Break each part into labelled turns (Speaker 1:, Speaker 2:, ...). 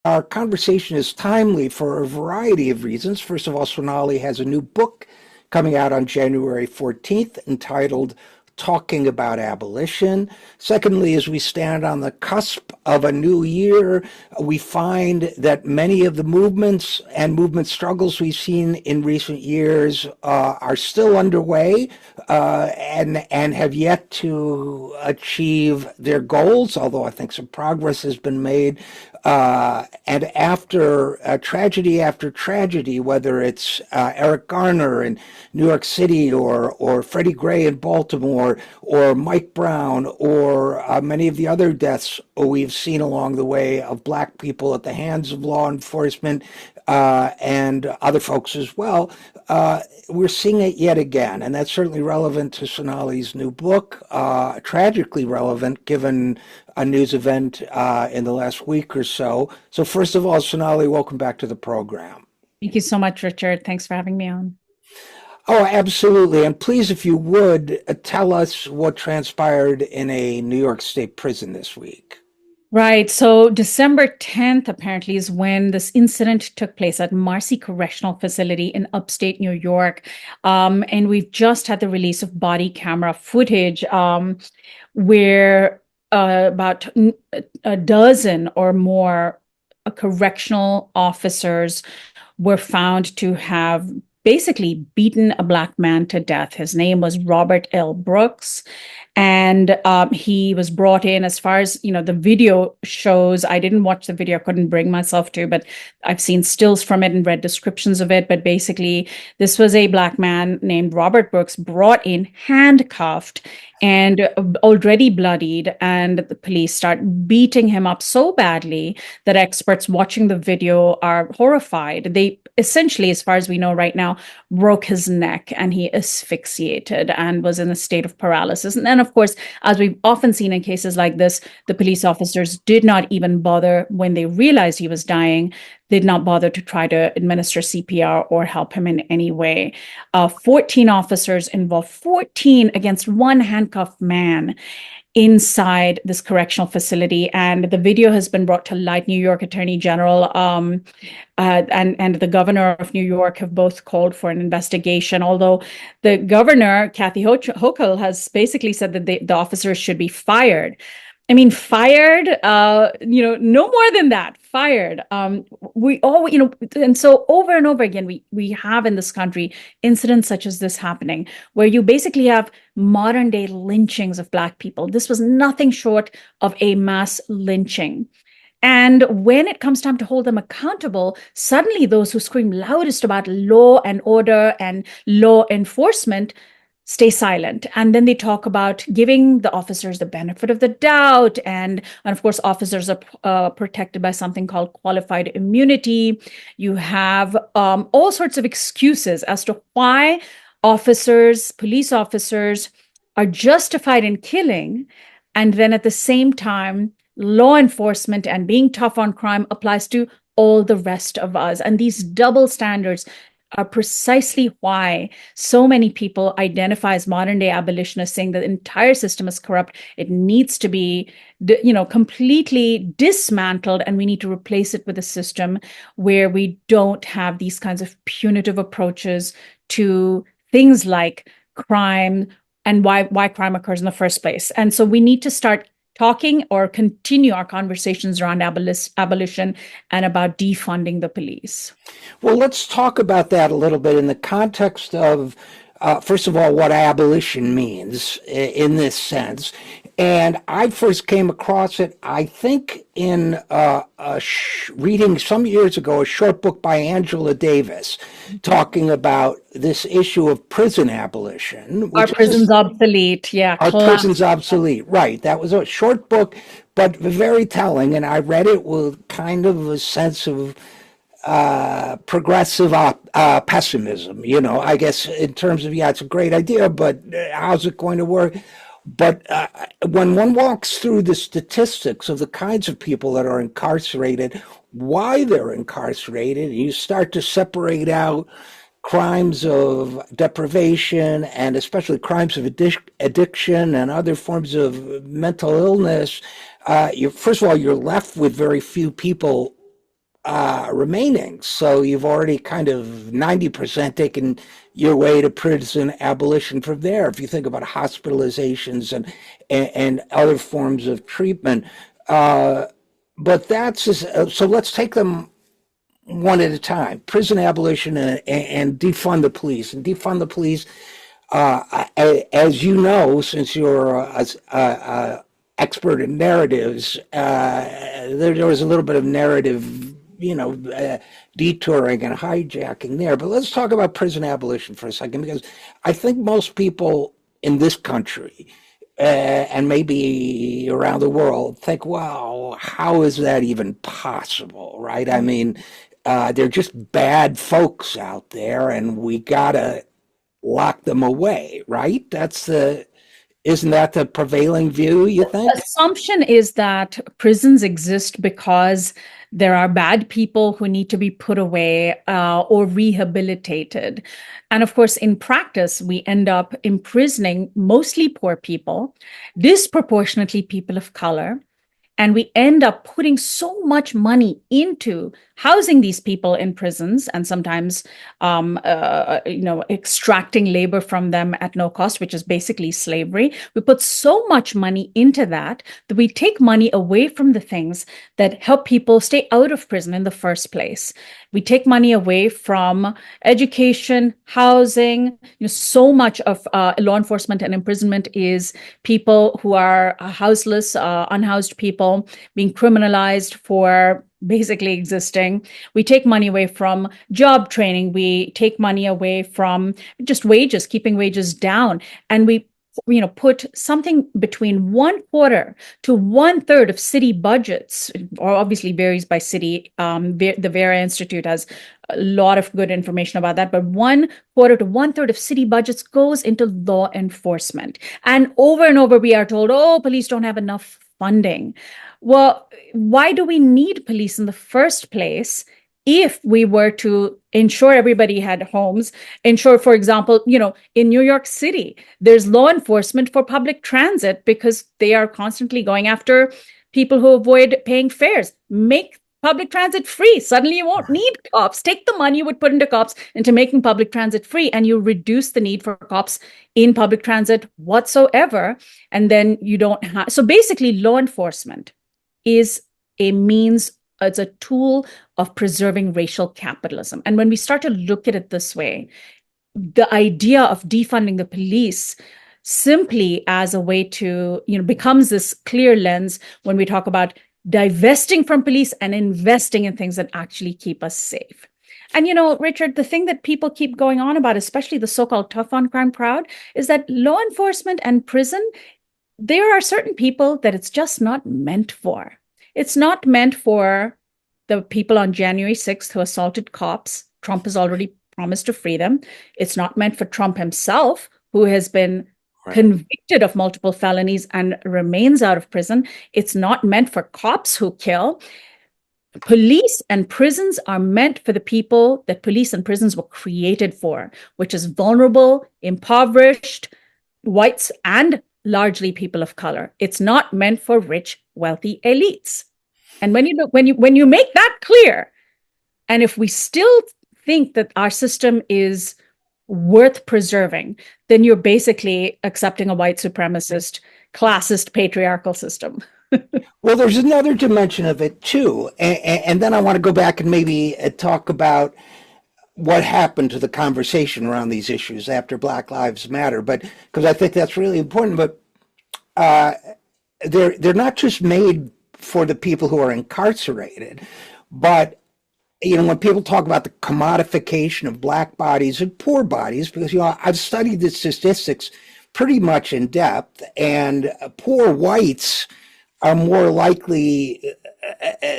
Speaker 1: Our conversation is timely for a variety of reasons. First of all, Sonali has a new book coming out on January 14th entitled Talking About Abolition. Secondly, as we stand on the cusp of a new year, we find that many of the movements and movement struggles we've seen in recent years are still underway and have yet to achieve their goals, although I think some progress has been made. And after after tragedy, whether it's Eric Garner in New York City or Freddie Gray in Baltimore or Mike Brown or many of the other deaths we've seen along the way of Black people at the hands of law enforcement and other folks as well, we're seeing it yet again. And that's certainly relevant to Sonali's new book, tragically relevant given a news event in the last week or so. So first of all, Sonali, welcome back to the program.
Speaker 2: Thank you so much, Richard. Thanks for having me on.
Speaker 1: Oh, absolutely. And please, if you would, tell us what transpired in a New York State prison this week.
Speaker 2: Right. So December 10th, apparently, is when this incident took place at Marcy Correctional Facility in upstate New York. And we've just had the release of body camera footage where about a dozen or more correctional officers were found to have basically beaten a Black man to death. His name was Robert L. Brooks. And he was brought in, as far as, the video shows. I didn't watch the video, I couldn't bring myself to, but I've seen stills from it and read descriptions of it. But basically, this was a Black man named Robert Brooks brought in, handcuffed, and already bloodied, and the police start beating him up so badly that experts watching the video are horrified. They essentially, as far as we know right now, broke his neck and he asphyxiated and was in a state of paralysis. And then, of course, as we've often seen in cases like this, the police officers did not even bother, when they realized he was dying, did not bother to try to administer CPR or help him in any way. 14 officers involved, 14 against one handcuffed man inside this correctional facility. And the video has been brought to light. New York Attorney General and the governor of New York have both called for an investigation, although the governor, Kathy Hochul, has basically said that the officers should be fired. I mean, fired, no more than that, fired. We all, and so over and over again, we have in this country incidents such as this happening, where you basically have modern day lynchings of Black people. This was nothing short of a mass lynching. And when it comes time to hold them accountable, suddenly those who scream loudest about law and order and law enforcement stay silent. And then they talk about giving the officers the benefit of the doubt. And of course, officers are protected by something called qualified immunity. You have all sorts of excuses as to why police officers are justified in killing. And then at the same time, law enforcement and being tough on crime applies to all the rest of us. And these double standards are precisely why so many people identify as modern day abolitionists, saying that the entire system is corrupt. It needs to be, completely dismantled, and we need to replace it with a system where we don't have these kinds of punitive approaches to things like crime and why crime occurs in the first place. And so we need to start talking or continue our conversations around abolition and about defunding the police.
Speaker 1: Well, let's talk about that a little bit in the context of, first of all, what abolition means in this sense. And I first came across it, I think, in reading some years ago a short book by Angela Davis talking about this issue of prison abolition.
Speaker 2: Our prison's obsolete, yeah.
Speaker 1: Our prison's obsolete, right. That was a short book, but very telling. And I read it with kind of a sense of progressive pessimism, I guess, in terms of, it's a great idea, but how's it going to work? But when one walks through the statistics of the kinds of people that are incarcerated, why they're incarcerated, you start to separate out crimes of deprivation and especially crimes of addiction and other forms of mental illness. First of all, you're left with very few people remaining. So you've already kind of 90% taken your way to prison abolition from there. If you think about hospitalizations and other forms of treatment, but so let's take them one at a time. Prison abolition and defund the police. And defund the police, as you know, since you're a expert in narratives, there was a little bit of narrative, detouring and hijacking there. But let's talk about prison abolition for a second, because I think most people in this country and maybe around the world think, wow, how is that even possible, right? I mean, they're just bad folks out there, and we gotta lock them away, right? Isn't that the prevailing view, you think?
Speaker 2: Assumption is that prisons exist because there are bad people who need to be put away or rehabilitated. And of course, in practice, we end up imprisoning mostly poor people, disproportionately people of color. And we end up putting so much money into housing these people in prisons, and sometimes, extracting labor from them at no cost, which is basically slavery. We put so much money into that we take money away from the things that help people stay out of prison in the first place. We take money away from education, housing. So much of law enforcement and imprisonment is people who are houseless, unhoused people being criminalized for basically existing. We take money away from job training. We take money away from just wages, keeping wages down. And we put something between 1/4 to 1/3 of city budgets, or obviously varies by city. The Vera Institute has a lot of good information about that, but 1/4 to 1/3 of city budgets goes into law enforcement. And over we are told, oh, police don't have enough funding. Well, why do we need police in the first place if we were to ensure everybody had homes, ensure, for example, in New York City, there's law enforcement for public transit because they are constantly going after people who avoid paying fares. Make public transit free. Suddenly you won't need cops. Take the money you would put into cops into making public transit free, and you reduce the need for cops in public transit whatsoever. And then you don't have, so basically law enforcement is a means, it's a tool of preserving racial capitalism. And when we start to look at it this way, the idea of defunding the police simply as a way to, becomes this clear lens when we talk about divesting from police and investing in things that actually keep us safe. And, Richard, the thing that people keep going on about, especially the so-called tough on crime crowd, is that law enforcement and prison, there are certain people that it's just not meant for. It's not meant for the people on January 6th who assaulted cops. Trump has already promised to free them. It's not meant for Trump himself, who has been convicted of multiple felonies and remains out of prison. It's not meant for cops who kill. Police and prisons are meant for the people that police and prisons were created for, which is vulnerable, impoverished, whites, and largely people of color. It's not meant for rich, wealthy elites. And when you make that clear, and if we still think that our system is worth preserving, then you're basically accepting a white supremacist, classist, patriarchal system.
Speaker 1: Well, there's another dimension of it too, and then I want to go back and maybe talk about what happened to the conversation around these issues after Black Lives Matter, but because I think that's really important. But they're not just made for the people who are incarcerated, but when people talk about the commodification of Black bodies and poor bodies, because I've studied the statistics pretty much in depth, and poor whites are more likely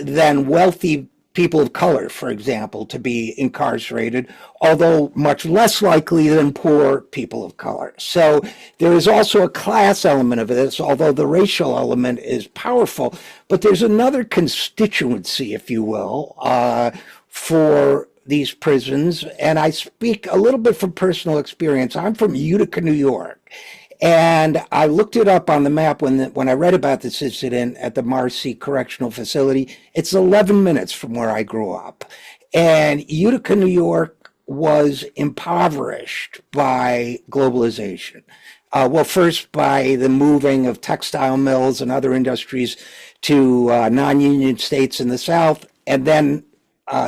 Speaker 1: than wealthy people of color, for example, to be incarcerated, although much less likely than poor people of color. So there is also a class element of this, although the racial element is powerful. But there's another constituency, if you will, for these prisons. And I speak a little bit from personal experience. I'm from Utica, New York. And I looked it up on the map when I read about this incident at the Marcy Correctional Facility. It's 11 minutes from where I grew up. And Utica, New York was impoverished by globalization. Well, first by the moving of textile mills and other industries to non-union states in the South, and then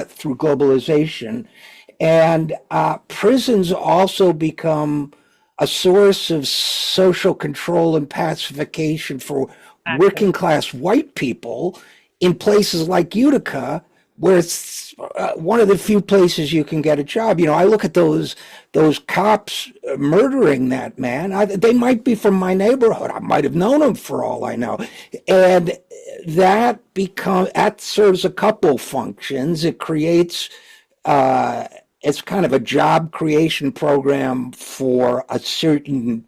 Speaker 1: through globalization. And prisons also become a source of social control and pacification for
Speaker 2: Exactly.
Speaker 1: working class white people in places like Utica, where it's one of the few places you can get a job. You know, I look at those cops murdering that man. They might be from my neighborhood. I might have known them for all I know, and that serves a couple functions. It creates it's kind of a job creation program for a certain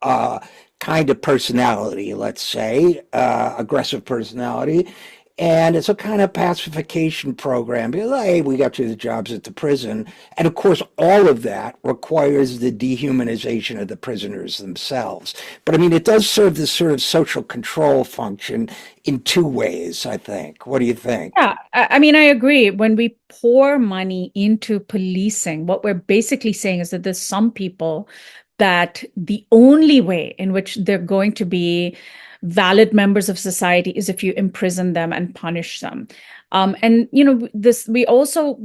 Speaker 1: kind of personality, let's say, aggressive personality. And it's a kind of pacification program. Because, hey, we got you the jobs at the prison. And of course, all of that requires the dehumanization of the prisoners themselves. But I mean, it does serve this sort of social control function in two ways, I think. What do you think?
Speaker 2: Yeah, I mean, I agree. When we pour money into policing, what we're basically saying is that there's some people that the only way in which they're going to be valid members of society is if you imprison them and punish them. And you know, this we also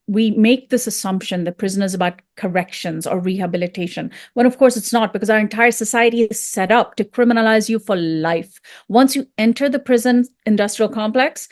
Speaker 2: we make this assumption that prison is about corrections or rehabilitation, when of course it's not, because our entire society is set up to criminalize you for life. Once you enter the prison industrial complex,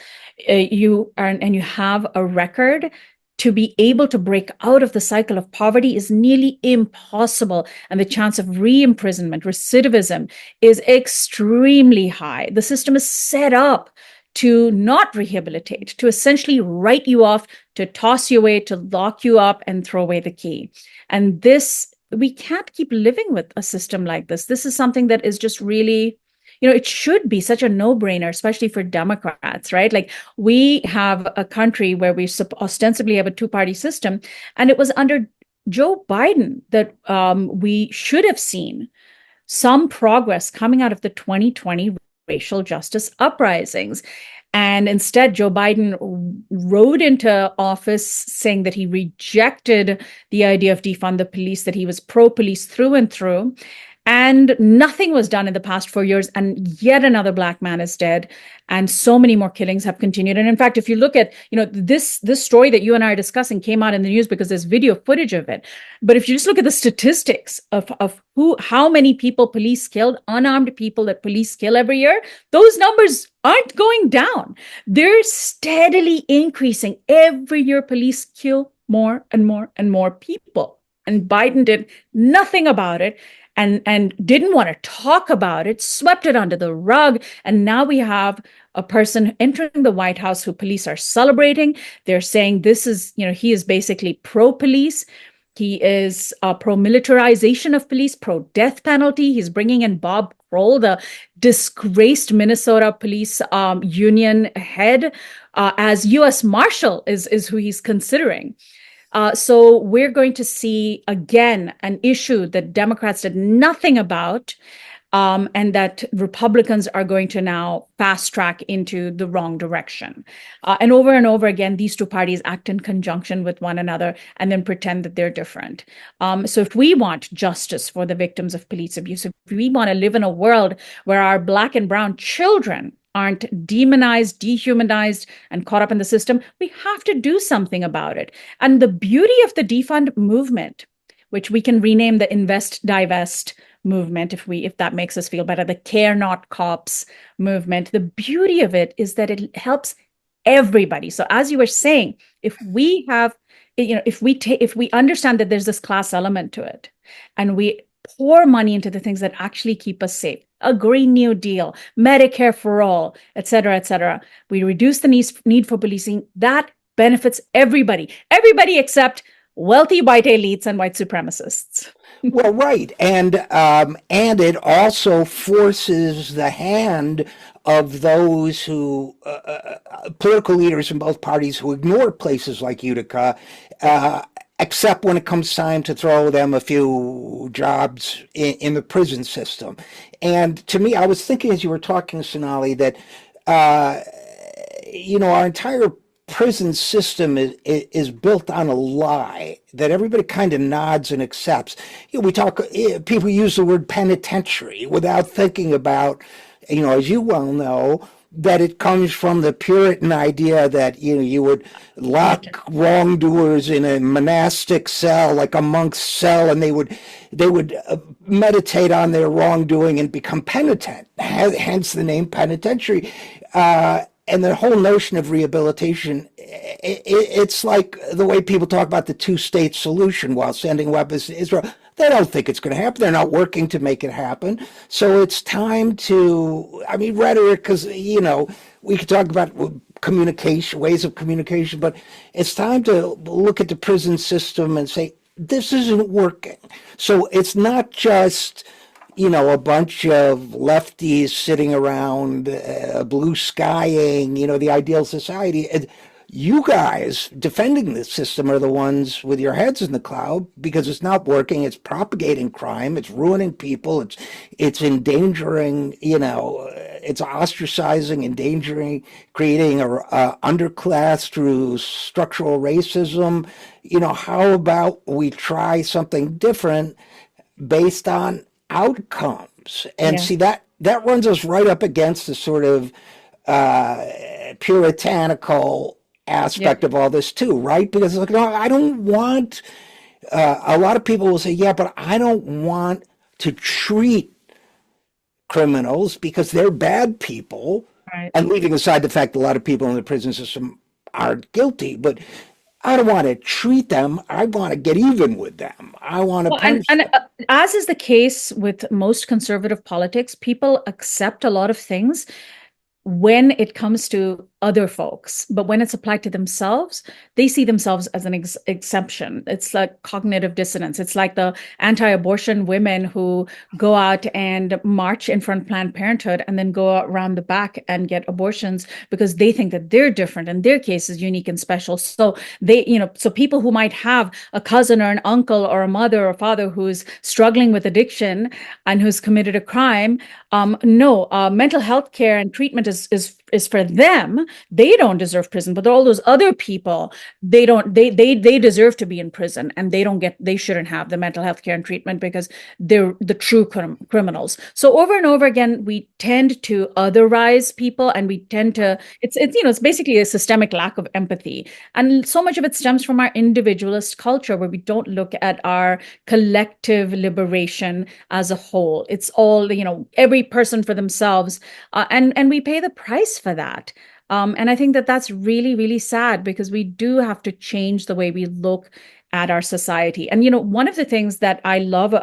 Speaker 2: you are and you have a record. To be able to break out of the cycle of poverty is nearly impossible, and the chance of re-imprisonment, recidivism, is extremely high. The system is set up to not rehabilitate, to essentially write you off, to toss you away, to lock you up and throw away the key. And this, we can't keep living with a system like this. This is something that is just really, you know, it should be such a no-brainer, especially for Democrats, right? Like, we have a country where we ostensibly have a two-party system, and it was under Joe Biden that we should have seen some progress coming out of the 2020 racial justice uprisings. And instead, Joe Biden rode into office saying that he rejected the idea of defund the police, that he was pro-police through and through. And nothing was done in the past 4 years, and yet another Black man is dead, and so many more killings have continued. And in fact, if you look at, you know, this story that you and I are discussing came out in the news because there's video footage of it. But if you just look at the statistics of how many people police killed, unarmed people that police kill every year, those numbers aren't going down. They're steadily increasing. Every year, police kill more and more and more people. And Biden did nothing about it. And didn't want to talk about it, swept it under the rug. And now we have a person entering the White House who police are celebrating. They're saying this is, you know, he is basically pro-police. He is pro-militarization of police, pro-death penalty. He's bringing in Bob Kroll, the disgraced Minnesota police union head, as U.S. Marshal is who he's considering. So we're going to see, again, an issue that Democrats did nothing about, and that Republicans are going to now fast track into the wrong direction. And over again, these two parties act in conjunction with one another and then pretend that they're different. So if we want justice for the victims of police abuse, if we want to live in a world where our Black and brown children aren't demonized, dehumanized, and caught up in the system, we have to do something about it. And the beauty of the defund movement, which we can rename the invest, divest movement, if that makes us feel better, the care not cops movement, the beauty of it is that it helps everybody. So as you were saying, if we have, you know, if we understand that there's this class element to it, and we pour money into the things that actually keep us safe, a Green New Deal, Medicare for all, et cetera, we reduce the need for policing. That benefits everybody except wealthy white elites and white supremacists.
Speaker 1: Well, right, and it also forces the hand of those who political leaders in both parties who ignore places like Utica except when it comes time to throw them a few jobs in the prison system. And to me, I was thinking as you were talking, Sonali, that our entire prison system is built on a lie that everybody kind of nods and accepts. People use the word penitentiary without thinking about, as you well know, that it comes from the Puritan idea that you would lock wrongdoers in a monastic cell, like a monk's cell, and they would meditate on their wrongdoing and become penitent. Hence the name penitentiary. And the whole notion of rehabilitation, it's like the way people talk about the two-state solution while sending weapons to Israel. They don't think it's going to happen. They're not working to make it happen. So it's time to, rhetoric, because, we could talk about communication, ways of communication, but it's time to look at the prison system and say, this isn't working. So it's not just, a bunch of lefties sitting around blue skying, the ideal society. You guys defending the system are the ones with your heads in the cloud because it's not working. It's propagating crime. It's ruining people. It's endangering, it's ostracizing, endangering, creating a underclass through structural racism. How about we try something different based on outcomes? And see, that runs us right up against the sort of puritanical aspect of all this too, right? Because I don't want, a lot of people will say, yeah, but I don't want to treat criminals because they're bad people,
Speaker 2: Right.
Speaker 1: and leaving aside the fact that a lot of people in the prison system aren't guilty, but I don't want to treat them. I want to get even with them. I want to punish them.
Speaker 2: As is the case with most conservative politics, people accept a lot of things when it comes to other folks, but when it's applied to themselves, they see themselves as an exception. It's like cognitive dissonance. It's like the anti-abortion women who go out and march in front of Planned Parenthood and then go around the back and get abortions because they think that they're different and their case is unique and special. So so people who might have a cousin or an uncle or a mother or father who's struggling with addiction and who's committed a crime, mental health care and treatment is for them. They don't deserve prison, but all those other people, they deserve to be in prison, and they shouldn't have the mental health care and treatment because they're the true criminals. So over and over again, we tend to otherize people, and we tend to, it's basically a systemic lack of empathy. And so much of it stems from our individualist culture where we don't look at our collective liberation as a whole. It's all, every person for themselves. And we pay the price for that. And I think that that's really, really sad because we do have to change the way we look at our society. And, one of the things that I love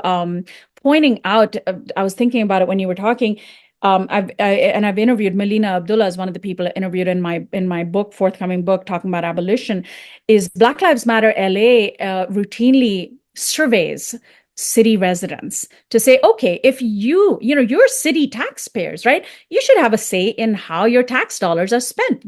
Speaker 2: pointing out, I was thinking about it when you were talking. I've interviewed Melina Abdullah as one of the people I interviewed in my forthcoming book, talking about abolition, is Black Lives Matter LA routinely surveys city residents to say, okay, if you're city taxpayers, right? You should have a say in how your tax dollars are spent.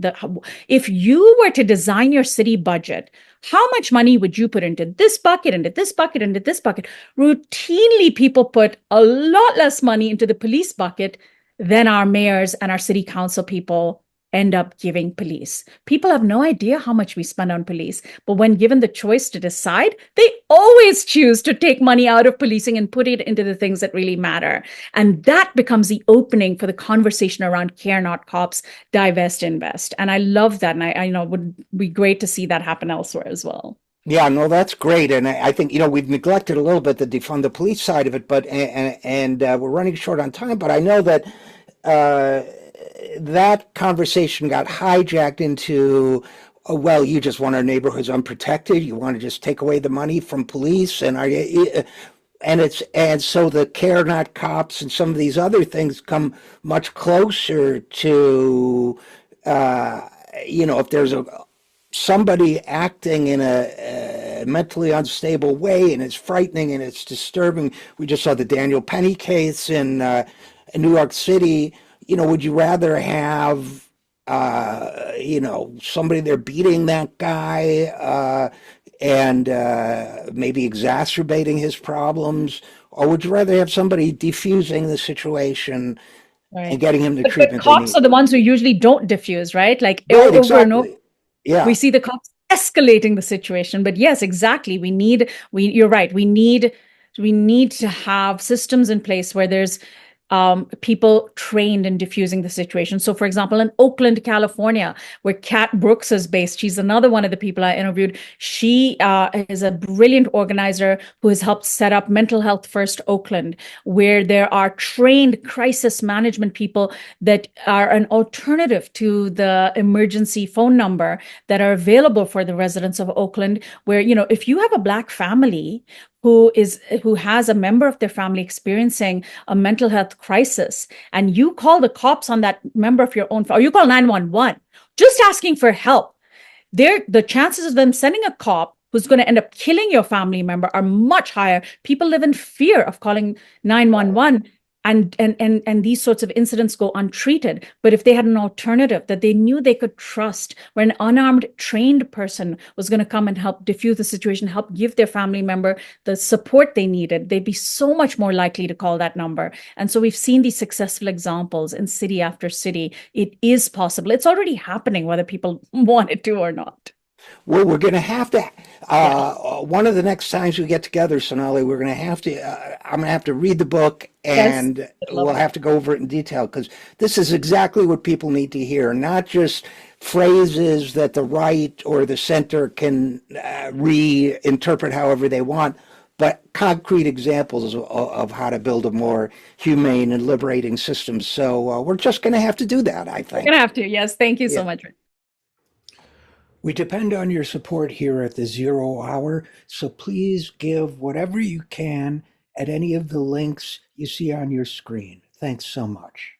Speaker 2: If you were to design your city budget, how much money would you put into this bucket, into this bucket, into this bucket? Routinely, people put a lot less money into the police bucket than our mayors and our city council people end up giving police. People have no idea how much we spend on police, but when given the choice to decide, they always choose to take money out of policing and put it into the things that really matter. And that becomes the opening for the conversation around care not cops, divest, invest. And I love that. And I know it would be great to see that happen elsewhere as well.
Speaker 1: Yeah, no, that's great. And I think, we've neglected a little bit the defund the police side of it, but, and we're running short on time, but I know that, that conversation got hijacked into, well, you just want our neighborhoods unprotected. You want to just take away the money from police, and so the care not cops and some of these other things come much closer to, if there's somebody acting in a mentally unstable way, and it's frightening and it's disturbing. We just saw the Daniel Penny case in New York City. Would you rather have, somebody there beating that guy and maybe exacerbating his problems? Or would you rather have somebody defusing the situation and
Speaker 2: Right.
Speaker 1: getting him the
Speaker 2: But
Speaker 1: treatment they
Speaker 2: cops are
Speaker 1: need?
Speaker 2: the ones who usually don't diffuse, right? Like
Speaker 1: Right,
Speaker 2: over and over,
Speaker 1: exactly.
Speaker 2: we
Speaker 1: Yeah.
Speaker 2: see the cops escalating the situation. But yes, exactly. You're right. We need to have systems in place where there's people trained in diffusing the situation. So, for example, in Oakland, California, where Kat Brooks is based, she's another one of the people I interviewed. She is a brilliant organizer who has helped set up Mental Health First Oakland, where there are trained crisis management people that are an alternative to the emergency phone number that are available for the residents of Oakland, where, if you have a Black family who has a member of their family experiencing a mental health crisis, and you call the cops on that member of your own, or you call 911 just asking for help, the chances of them sending a cop who's going to end up killing your family member are much higher. People live in fear of calling 911, and these sorts of incidents go untreated. But if they had an alternative that they knew they could trust, where an unarmed, trained person was going to come and help diffuse the situation, help give their family member the support they needed, they'd be so much more likely to call that number. And so we've seen these successful examples in city after city. It is possible. It's already happening, whether people want it to or not.
Speaker 1: Well, we're going to have to,
Speaker 2: Yeah.
Speaker 1: one of the next times we get together, Sonali, we're going to have to, I'm going to have to read the book
Speaker 2: Yes.
Speaker 1: and
Speaker 2: I'd love
Speaker 1: we'll
Speaker 2: that.
Speaker 1: have to go over it in detail because this is exactly what people need to hear, not just phrases that the right or the center can reinterpret however they want, but concrete examples of how to build a more humane and liberating system. So we're just going to have to do that, I
Speaker 2: We're going to
Speaker 1: think.
Speaker 2: have to. Yes. Thank you so
Speaker 1: Yeah.
Speaker 2: much.
Speaker 1: We depend on your support here at the Zero Hour, so please give whatever you can at any of the links you see on your screen. Thanks so much.